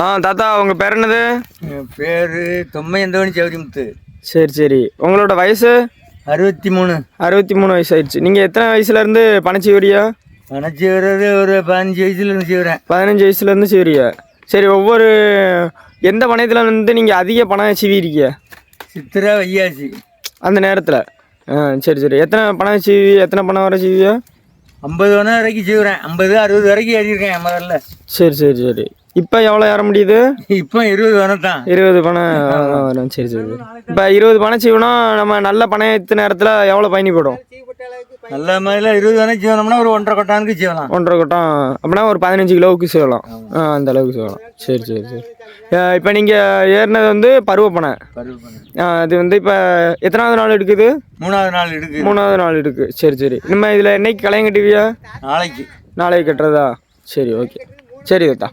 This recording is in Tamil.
தாத்தா உங்கள் பேர் என்னது? என் பேர் தொம்மையந்தோணி சௌரிமுத்து. சரி சரி. உங்களோட வயசு? 63. 63 வயசு ஆயிடுச்சு. நீங்கள் எத்தனை வயசுலேருந்து பனை செய்வரியா? பனை செய்கிறது ஒரு 15 வயசுலேருந்து செய்கிறேன். 15 வயசுலேருந்து செய்வரியா? சரி. எந்த பணத்தில் வந்து நீங்கள் அதிக பணம் செய்வீங்க? சித்திரை வையாசி அந்த நேரத்தில். சரி சரி. எத்தனை பணம் செய்வி? எத்தனை பணம் வர செய்வியா? 50 பணம் வரைக்கும் செய்கிறேன். 50 60 வரைக்கும் ஏறியிருக்கேன் முதல்ல. சரி சரி சரி. இப்போ எவ்வளோ ஏற முடியுது? இப்போ 20 பணம் தான். 20 பணம் வரும். சரி சரி. இப்போ 20 பணம் செய்யணும். நம்ம நல்ல பணத்து நேரத்தில் எவ்வளோ பயணிப்படும்? நல்ல மாதிரிலாம் 20 பணம் செய்யணும்னா ஒரு 1.5 கொட்டானுக்கு செய்யலாம். 1.5 கொட்டம் அப்படின்னா ஒரு 15 கிலோவுக்கு செய்யலாம். அந்த அளவுக்கு செய்யலாம். சரி சரி சரி. இப்போ நீங்கள் ஏறினது வந்து பருவப்பனை. அது வந்து இப்போ எத்தனாவது நாள் எடுக்குது? 3வது நாள் எடுக்குது. 3வது நாள் எடுக்கு. சரி சரி. நம்ம இதில் என்னைக்கு களையம் கட்டுவியா? நாளைக்கு. நாளைக்கு கட்டுறதா? சரி ஓகே. சரி தாத்தா.